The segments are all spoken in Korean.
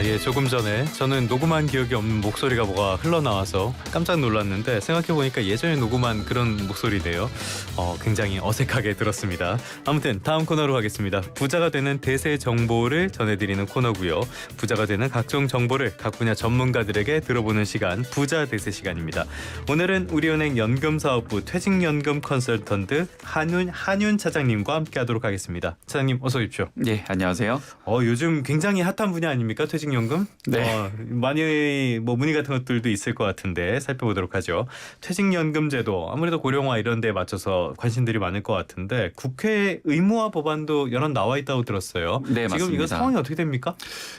예, 조금 전에 저는 녹음한 기억이 없는 목소리가 뭐가 흘러나와서 깜짝 놀랐는데 생각해보니까 예전에 녹음한 그런 목소리네요. 굉장히 어색하게 들었습니다. 아무튼 다음 코너로 가겠습니다. 부자가 되는 대세 정보를 전해드리는 코너고요. 부자가 되는 각종 정보를 각 분야 전문가들에게 들어보는 시간, 부자 대세 시간입니다. 오늘은 우리은행 연금사업부 퇴직연금 컨설턴트 한윤 차장님과 함께하도록 하겠습니다. 차장님 어서 오십시오. 네, 안녕하세요. 요즘 굉장히 핫한 분야 아닙니까? 퇴직연금? 네. 많이 문의 같은 것들도 있을 것 같은데 살펴보도록 하죠. 퇴직연금 제도 아무래도 고령화 이런 데에 맞춰서 관심들이 많을 것 같은데 국회 의무화 법안도 연합 나와 있다고 들었어요. 네, 지금 맞습니다. 이거 상황이 어떻게 됩니까?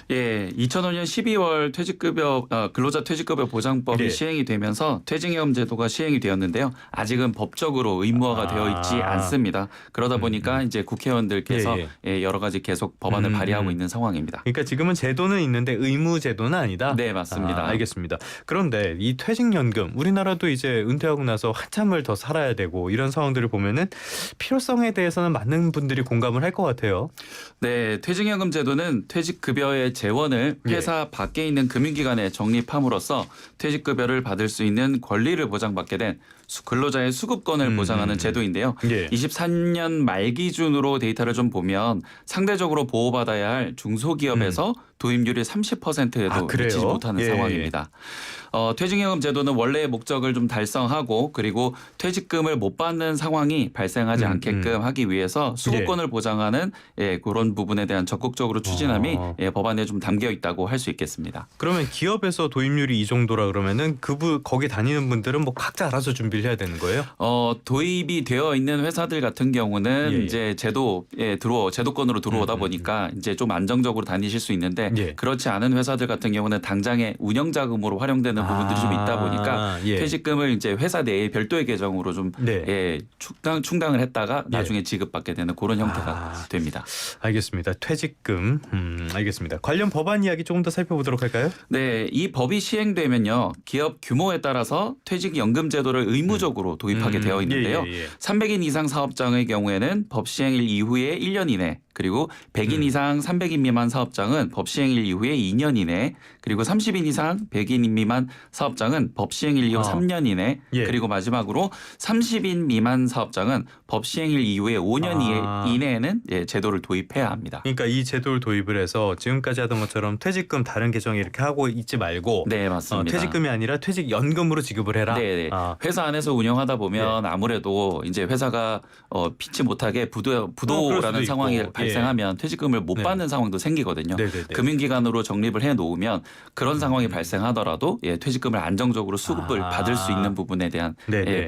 예, 2005년 12월 근로자 퇴직급여 보장법이 예. 시행이 되면서 퇴직연금 제도가 시행이 되었는데요. 아직은 법적으로 의무화가 되어 있지 않습니다. 그러다 보니까 이제 국회의원들께서 여러 가지 계속 법안을 발의하고 있는 상황입니다. 그러니까 지금은 제도는 있는데 의무 제도는 아니다. 네, 맞습니다. 알겠습니다. 그런데 이 퇴직연금 우리나라도 이제 은퇴하고 나서 한참을 더 살아야 되고 이런 상황들을 보면은 필요성에 대해서는 많은 분들이 공감을 할 것 같아요. 네, 퇴직연금 제도는 퇴직급여의 재원을 회사 밖에 있는 금융기관에 적립함으로써 퇴직급여를 받을 수 있는 권리를 보장받게 된 근로자의 수급권을 보장하는 제도인데요. 23년 말 기준으로 데이터를 좀 보면 상대적으로 보호받아야 할 중소기업에서 도입률이 30%에도 미치지 못하는 상황입니다. 퇴직연금 제도는 원래의 목적을 좀 달성하고 그리고 퇴직금을 못 받는 상황이 발생하지 않게끔 하기 위해서 수급권을 보장하는 그런 부분에 대한 적극적으로 추진함이 법안에 좀 담겨 있다고 할 수 있겠습니다. 그러면 기업에서 도입률이 이 정도라 그러면은 거기 다니는 분들은 뭐 각자 알아서 준비를 해야 되는 거예요? 도입이 되어 있는 회사들 같은 경우는 이제 제도권으로 들어오다 보니까 이제 좀 안정적으로 다니실 수 있는데 그렇지 않은 회사들 같은 경우는 당장의 운영 자금으로 활용되는 부분들이 좀 있다 보니까 퇴직금을 이제 회사 내에 별도의 계정으로 좀 충당을 했다가 나중에 지급받게 되는 그런 형태가 됩니다. 알겠습니다. 퇴직금 알겠습니다. 관련 법안 이야기 조금 더 살펴보도록 할까요? 네, 이 법이 시행되면요. 기업 규모에 따라서 퇴직연금 제도를 의무적으로 도입하게 되어 있는데요. 300인 이상 사업장의 경우에는 법 시행일 이후에 1년 이내 그리고 100인 이상 300인 미만 사업장은 법 시행일 이후에 2년 이내 그리고 30인 이상 100인 미만 사업장은 법 시행일 이후 3년 이내 그리고 마지막으로 30인 미만 사업장은 법 시행일 이후에 5년 이내에는 제도를 도입해야 합니다. 그러니까 이 제도를 도입을 해서 지금까지 하던 것처럼 퇴직금 다른 계정에 이렇게 하고 있지 말고 네, 맞습니다. 퇴직금이 아니라 퇴직연금으로 지급을 해라. 네. 회사 안에서 운영하다 보면 아무래도 이제 회사가 피치 못하게 부도라는 상황이 발생하면 퇴직금을 못 받는 상황도 생기거든요. 금융기관으로 적립을 해놓으면 그런 상황이 발생하더라도 퇴직금을 안정적으로 수급을 받을 수 있는 부분에 대한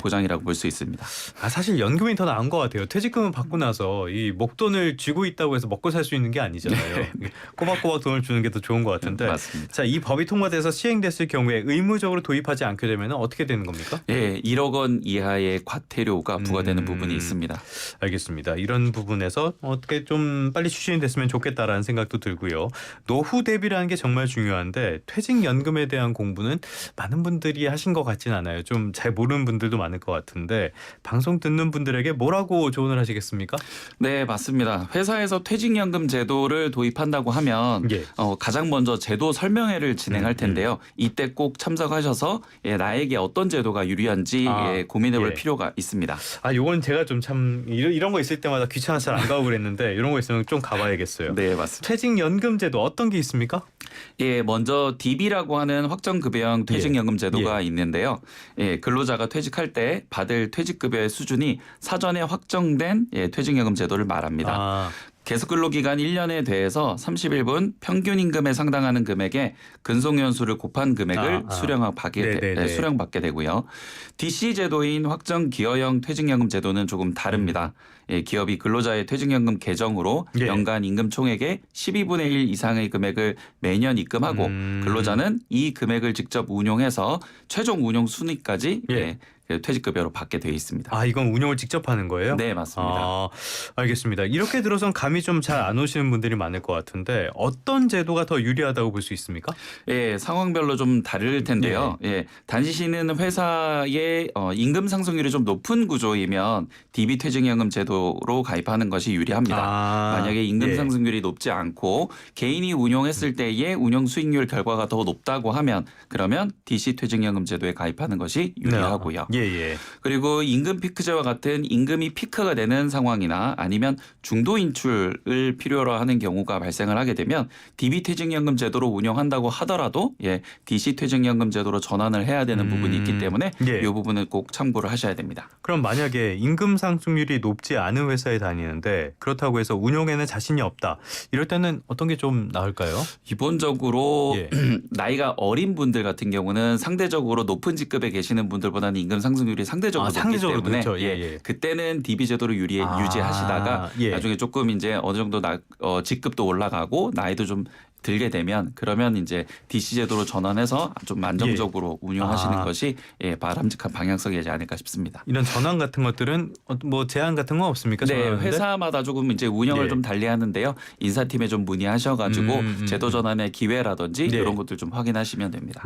보장이라고 볼 수 있습니다. 사실 연금이 더 나은 것 같아요. 퇴직금을 받고 나서 이 목돈을 쥐고 있다고 해서 먹고 살 수 있는 게 아니잖아요. 꼬박꼬박 돈을 주는 게 더 좋은 것 같은데. 맞습니다. 자, 이 법이 통과돼서 시행됐을 경우에 의무적으로 도입하지 않게 되면 어떻게 되는 겁니까? 1억 원 이하의 과태료가 부과되는 부분이 있습니다. 알겠습니다. 이런 부분에서 어떻게 좀 빨리 추진이 됐으면 좋겠다라는 생각도 들고요. 노후 대비라는 게 정말 중요한데 퇴직연금에 대한 공부는 많은 분들이 하신 것 같진 않아요. 좀 잘 모르는 분들도 많을 것 같은데 방송 듣는 분들에게 뭐라고 조언을 하시겠습니까? 네, 맞습니다. 회사에서 퇴직연금 제도를 도입한다고 하면 가장 먼저 제도 설명회를 진행할 텐데요. 이때 꼭 참석하셔서 나에게 어떤 제도가 유리한지 고민해 볼 필요가 있습니다. 요건 제가 좀 참 이런 거 있을 때마다 귀찮아서 잘 안 가고 그랬는데 이런 거 있으면 좀 가봐야겠어요. 네, 맞습니다. 퇴직연금 제도 어떤 게 있습니까? 먼저 DB라고 하는 확정급여형 퇴직연금 제도가 있는데요. 근로자가 퇴직할 때 받을 퇴직급여의 수준이 사전에 확정된 퇴직연금 제도를 말합니다. 계속 근로기간 1년에 대해서 31분 평균 임금에 상당하는 금액에 근속연수를 곱한 금액을 수령받게 되고요. DC 제도인 확정기여형 퇴직연금 제도는 조금 다릅니다. 기업이 근로자의 퇴직연금 계정으로 연간 임금 총액의 12분의 1 이상의 금액을 매년 입금하고 근로자는 이 금액을 직접 운용해서 최종 운용 순위까지 퇴직급여로 받게 되어 있습니다. 이건 운영을 직접 하는 거예요? 네, 맞습니다. 알겠습니다. 이렇게 들어선 감이 좀 잘 안 오시는 분들이 많을 것 같은데 어떤 제도가 더 유리하다고 볼 수 있습니까? 상황별로 좀 다를 텐데요. 다니시는 회사의 임금 상승률이 좀 높은 구조이면 DB 퇴직연금 제도 퇴직연금제도로 가입하는 것이 유리합니다. 만약에 임금 예. 상승률이 높지 않고 개인이 운용했을 때의 운용 수익률 결과가 더 높다고 하면 그러면 DC 퇴직연금제도에 가입하는 것이 유리하고요. 예. 그리고 임금 피크제와 같은 임금이 피크가 되는 상황이나 아니면 중도 인출을 필요로 하는 경우가 발생을 하게 되면 DB 퇴직연금 제도로 운영한다고 하더라도 DC 퇴직연금 제도로 전환을 해야 되는 부분이 있기 때문에 예. 이 부분은 꼭 참고를 하셔야 됩니다. 그럼 만약에 임금 상승률이 높지 않은 회사에 다니는데 그렇다고 해서 운용에는 자신이 없다. 이럴 때는 어떤 게 좀 나을까요? 기본적으로 예. 나이가 어린 분들 같은 경우는 상대적으로 높은 직급에 계시는 분들보다는 임금 상승률이 상대적으로 높기 상대적으로 때문에 높죠. 예. 그때는 DB 제도를 유지하시다가 예. 나중에 조금 이제 어느 정도 직급도 올라가고 나이도 좀 들게 되면 그러면 이제 DC 제도로 전환해서 좀 안정적으로 운영하시는 것이 바람직한 방향성이지 않을까 싶습니다. 이런 전환 같은 것들은 뭐 제한 같은 건 없습니까? 네, 전환하는데? 회사마다 조금 이제 운영을 예. 좀 달리하는데요. 인사팀에 좀 문의하셔가지고 제도 전환의 기회라든지 네. 이런 것들 좀 확인하시면 됩니다.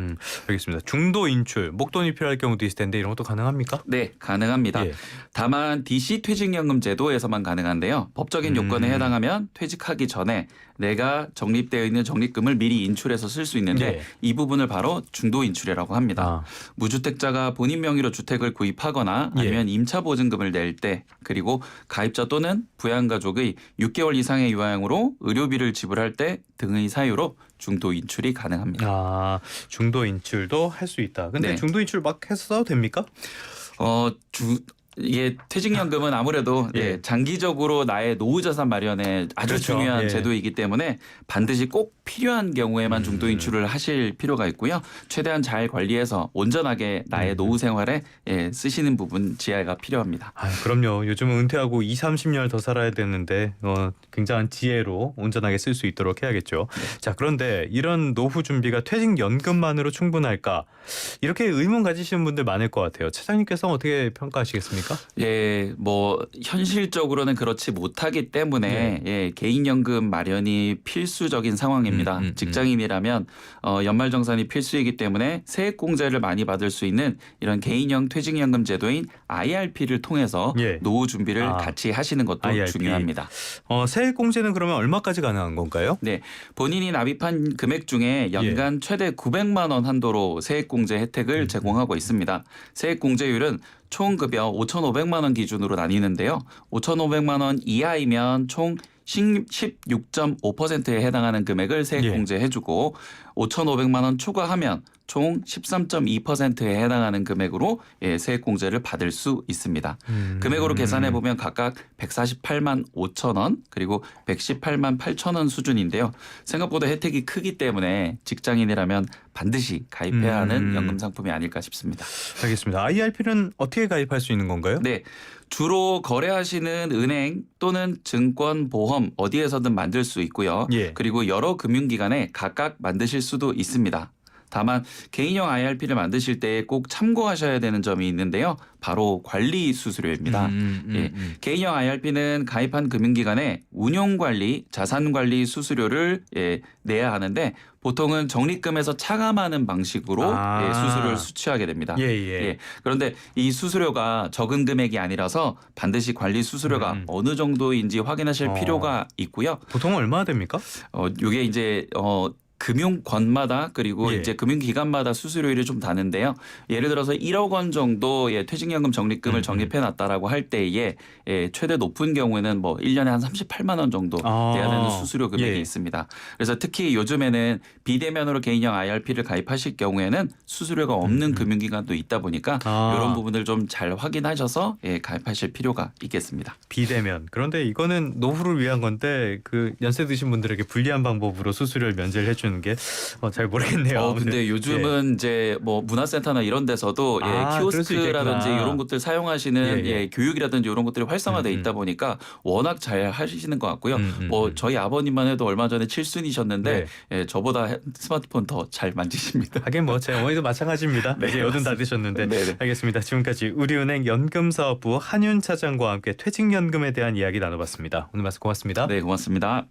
알겠습니다. 중도 인출, 목돈이 필요할 경우도 있을 텐데 이런 것도 가능합니까? 네, 가능합니다. 예. 다만 DC 퇴직연금 제도에서만 가능한데요. 법적인 요건에 해당하면 퇴직하기 전에 내가 적립되어 있는 적립금을 미리 인출해서 쓸 수 있는데 네. 이 부분을 바로 중도 인출이라고 합니다. 무주택자가 본인 명의로 주택을 구입하거나 아니면 임차 보증금을 낼 때 그리고 가입자 또는 부양가족의 6개월 이상의 유아용으로 의료비를 지불할 때 등의 사유로 중도 인출이 가능합니다. 중도 인출도 할 수 있다. 근데 네. 중도 인출 막 해서 됩니까? 이게 퇴직연금은 아무래도 예. 장기적으로 나의 노후 자산 마련에 아주 그렇죠. 중요한 예. 제도이기 때문에 반드시 꼭 필요한 경우에만 중도 인출을 하실 필요가 있고요. 최대한 잘 관리해서 온전하게 나의 노후 생활에 쓰시는 부분 지혜가 필요합니다. 그럼요. 요즘은 은퇴하고 20-30년 더 살아야 되는데 굉장한 지혜로 온전하게 쓸 수 있도록 해야겠죠. 자, 그런데 이런 노후 준비가 퇴직연금만으로 충분할까? 이렇게 의문 가지시는 분들 많을 것 같아요. 차장님께서는 어떻게 평가하시겠습니까? 예, 뭐 현실적으로는 그렇지 못하기 때문에 개인연금 마련이 필수적인 상황입니다. 직장인이라면 연말정산이 필수이기 때문에 세액공제를 많이 받을 수 있는 이런 개인형 퇴직연금 제도인 IRP를 통해서 노후 준비를 같이 하시는 것도 IRP. 중요합니다. 세액공제는 그러면 얼마까지 가능한 건가요? 네, 본인이 납입한 금액 중에 연간 최대 900만 원 한도로 세액공제 혜택을 제공하고 있습니다. 세액공제율은 총 급여 5,500만 원 기준으로 나뉘는데요. 5,500만 원 이하이면 총 16.5%에 해당하는 금액을 세액공제해주고 5,500만 원 초과하면 총 13.2%에 해당하는 금액으로 세액공제를 받을 수 있습니다. 금액으로 계산해 보면 각각 148만 5천 원 그리고 118만 8천 원 수준인데요. 생각보다 혜택이 크기 때문에 직장인이라면 반드시 가입해야 하는 연금 상품이 아닐까 싶습니다. 알겠습니다. IRP는 어떻게 가입할 수 있는 건가요? 네. 주로 거래하시는 은행 또는 증권, 보험 어디에서든 만들 수 있고요. 그리고 여러 금융기관에 각각 만드실 수도 있습니다. 다만 개인형 IRP를 만드실 때 꼭 참고하셔야 되는 점이 있는데요. 바로 관리 수수료입니다. 개인형 IRP는 가입한 금융기관에 운용관리, 자산관리 수수료를 내야 하는데 보통은 적립금에서 차감하는 방식으로 수수료를 수취하게 됩니다. 그런데 이 수수료가 적은 금액이 아니라서 반드시 관리 수수료가 어느 정도인지 확인하실 필요가 있고요. 보통 얼마나 됩니까? 이게 이제 금융권마다 그리고 이제 금융기관마다 수수료율이 좀 다른데요. 예를 들어서 1억 원 정도 퇴직연금 적립금을 적립해놨다라고 할 때에 최대 높은 경우에는 뭐 1년에 한 38만 원 정도 내야 되는 수수료 금액이 있습니다. 그래서 특히 요즘에는 비대면으로 개인형 IRP를 가입하실 경우에는 수수료가 없는 금융기관도 있다 보니까 이런 부분을 좀 잘 확인하셔서 가입하실 필요가 있겠습니다. 비대면. 그런데 이거는 노후를 위한 건데 그 연세 드신 분들에게 불리한 방법으로 수수료를 면제를 해주는 게 잘 모르겠네요. 근데 요즘은 이제 뭐 문화센터나 이런 데서도 키오스크라든지 이런 것들 사용하시는 교육이라든지 이런 것들이 활성화돼 있다 보니까 워낙 잘 하시는 것 같고요. 뭐 저희 아버님만 해도 얼마 전에 7순이셨는데 저보다 스마트폰 더 잘 만지십니다. 하긴 뭐 제 어머니도 마찬가지입니다. 이제 여든 다 드셨는데. 알겠습니다. 지금까지 우리은행 연금사업부 한윤 차장과 함께 퇴직연금에 대한 이야기 나눠봤습니다. 오늘 말씀 고맙습니다. 네, 고맙습니다.